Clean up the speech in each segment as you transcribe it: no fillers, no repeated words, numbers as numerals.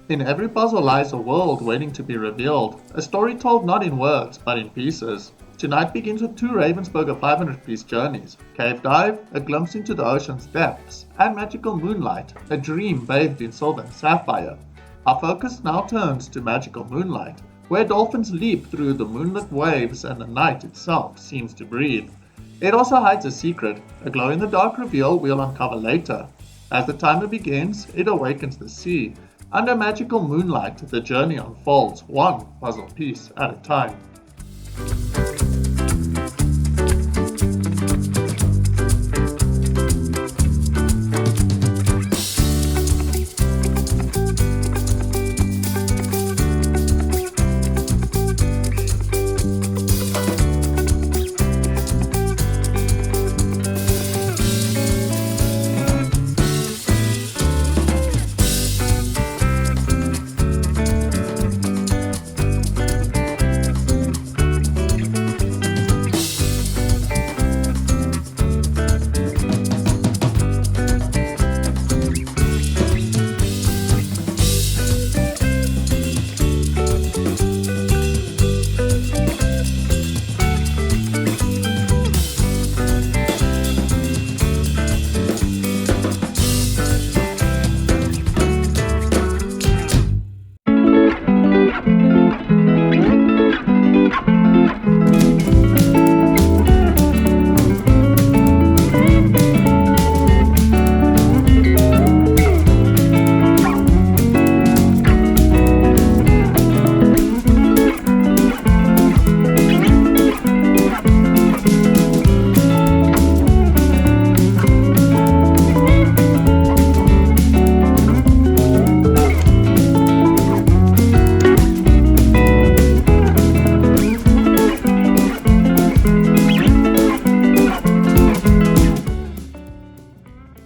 In every puzzle lies a world waiting to be revealed, a story told not in words but in pieces. Tonight begins with two Ravensburger 500-piece journeys, Cave Dive, a glimpse into the ocean's depths, and Magical Moonlight, a dream bathed in silver and sapphire. Our focus now turns to Magical Moonlight, where dolphins leap through the moonlit waves and the night itself seems to breathe. It also hides a secret, a glow-in-the-dark reveal we'll uncover later. As the timer begins, it awakens the sea. Under Magical Moonlight, the journey unfolds, one puzzle piece at a time.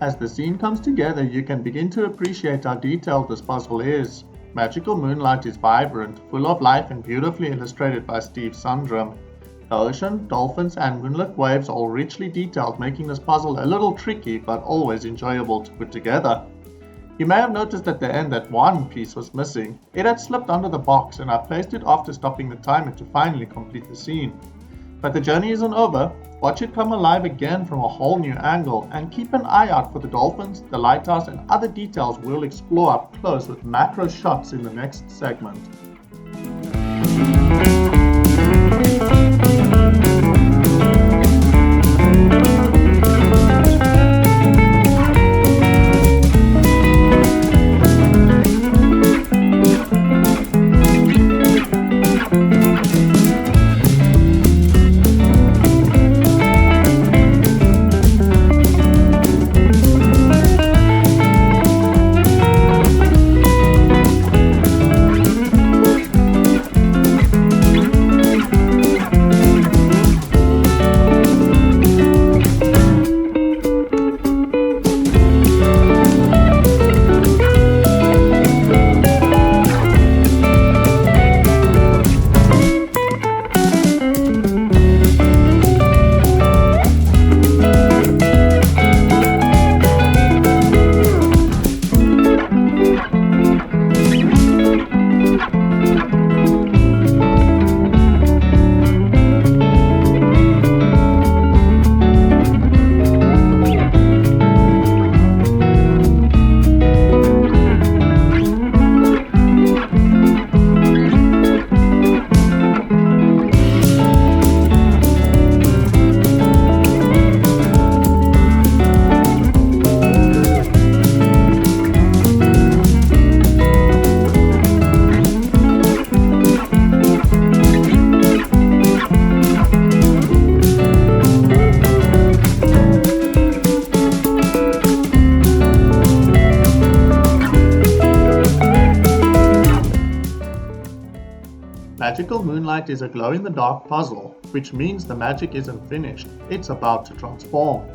As the scene comes together, you can begin to appreciate how detailed this puzzle is. Magical Moonlight is vibrant, full of life and beautifully illustrated by Steve Sundram. The ocean, dolphins and moonlit waves are all richly detailed, making this puzzle a little tricky but always enjoyable to put together. You may have noticed at the end that one piece was missing. It had slipped under the box and I placed it after stopping the timer to finally complete the scene. But the journey isn't over. Watch it come alive again from a whole new angle and keep an eye out for the dolphins, the lighthouse and other details we'll explore up close with macro shots in the next segment. Magical Moonlight is a glow-in-the-dark puzzle, which means the magic isn't finished, it's about to transform.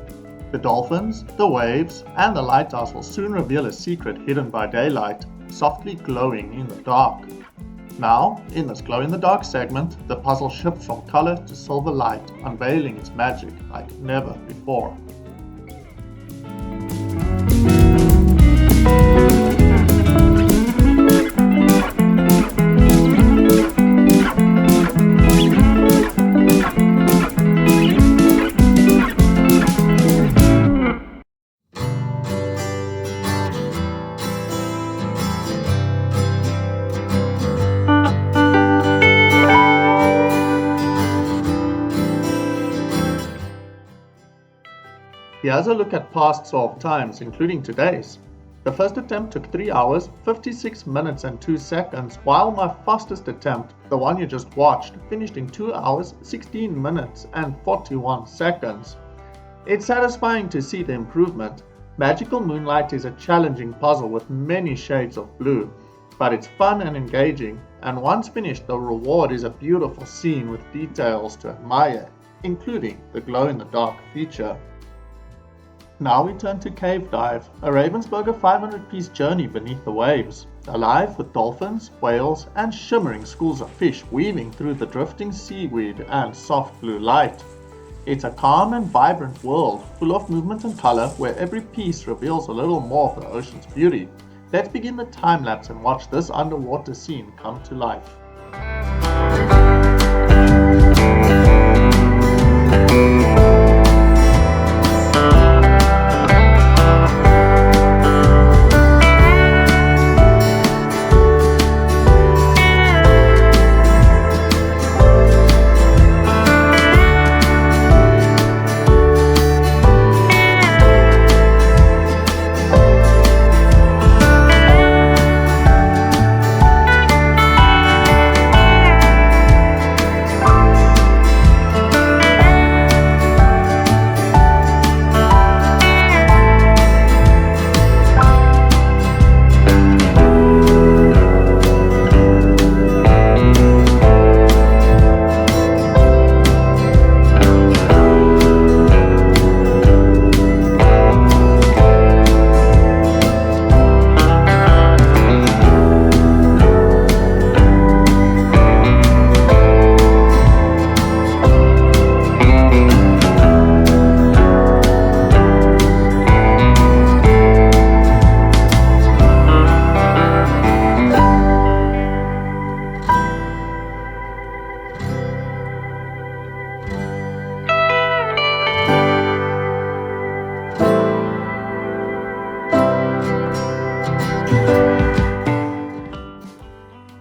The dolphins, the waves, and the lighthouse will soon reveal a secret hidden by daylight, softly glowing in the dark. Now, in this glow-in-the-dark segment, the puzzle shifts from color to silver light, unveiling its magic like never before. Here's a look at past solved times, including today's. The first attempt took 3 hours, 56 minutes and 2 seconds, while my fastest attempt, the one you just watched, finished in 2 hours, 16 minutes and 41 seconds. It's satisfying to see the improvement. Magical Moonlight is a challenging puzzle with many shades of blue, but it's fun and engaging, and once finished the reward is a beautiful scene with details to admire, including the glow-in-the-dark feature. Now we turn to Cave Dive, a Ravensburger 500-piece journey beneath the waves, alive with dolphins, whales and shimmering schools of fish weaving through the drifting seaweed and soft blue light. It's a calm and vibrant world, full of movement and color, where every piece reveals a little more of the ocean's beauty. Let's begin the time lapse and watch this underwater scene come to life.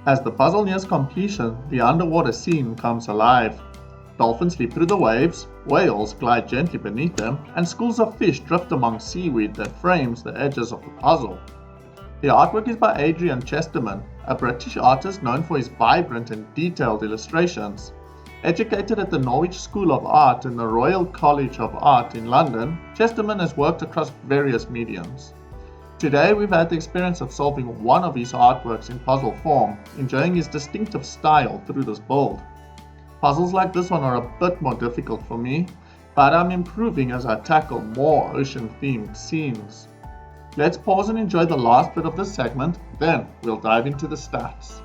As the puzzle nears completion, the underwater scene comes alive. Dolphins leap through the waves, whales glide gently beneath them, and schools of fish drift among seaweed that frames the edges of the puzzle. The artwork is by Adrian Chesterman, a British artist known for his vibrant and detailed illustrations. Educated at the Norwich School of Art and the Royal College of Art in London, Chesterman has worked across various mediums. Today we've had the experience of solving one of his artworks in puzzle form, enjoying his distinctive style through this build. Puzzles like this one are a bit more difficult for me, but I'm improving as I tackle more ocean-themed scenes. Let's pause and enjoy the last bit of this segment, then we'll dive into the stats.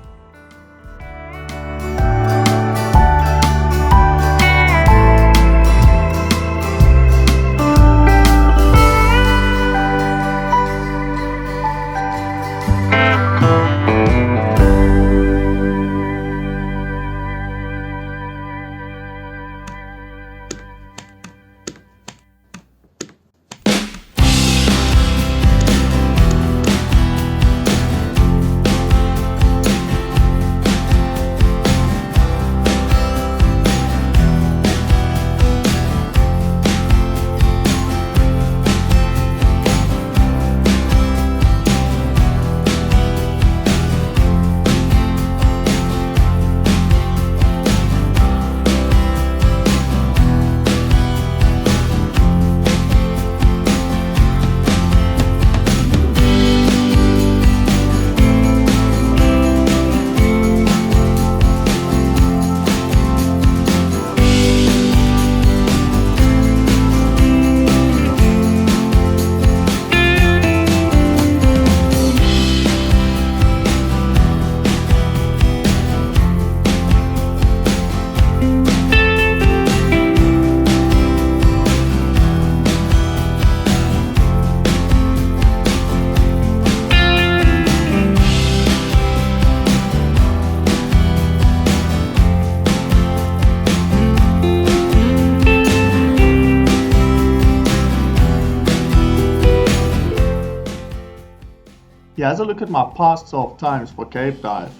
Here's a look at my past solved times for Cave Dive.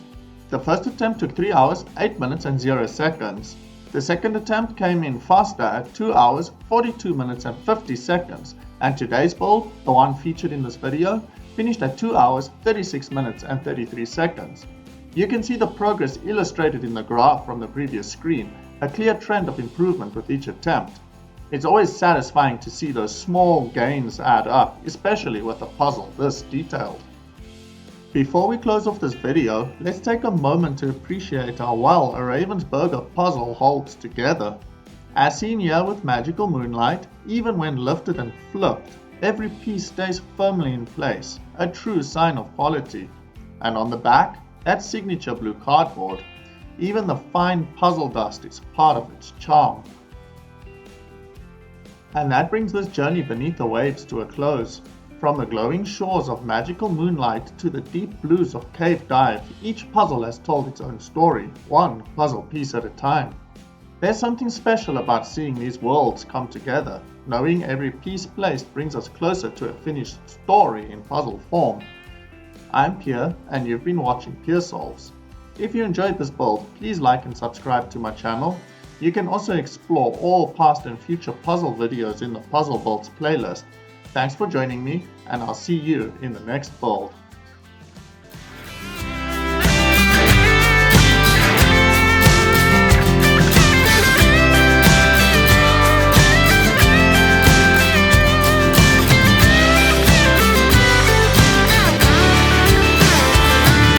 The first attempt took 3 hours, 8 minutes and 0 seconds. The second attempt came in faster at 2 hours, 42 minutes and 50 seconds, and today's build, the one featured in this video, finished at 2 hours, 36 minutes and 33 seconds. You can see the progress illustrated in the graph from the previous screen, a clear trend of improvement with each attempt. It's always satisfying to see those small gains add up, especially with a puzzle this detailed. Before we close off this video, let's take a moment to appreciate how well a Ravensburger puzzle holds together. As seen here with Magical Moonlight, even when lifted and flipped, every piece stays firmly in place, a true sign of quality. And on the back, that signature blue cardboard. Even the fine puzzle dust is part of its charm. And that brings this journey beneath the waves to a close. From the glowing shores of Magical Moonlight to the deep blues of Cave Dive, each puzzle has told its own story, one puzzle piece at a time. There's something special about seeing these worlds come together. Knowing every piece placed brings us closer to a finished story in puzzle form. I'm Pierre, and you've been watching Pierre Solves. If you enjoyed this build, please like and subscribe to my channel. You can also explore all past and future puzzle videos in the Puzzle Builds playlist. Thanks for joining me, and I'll see you in the next build.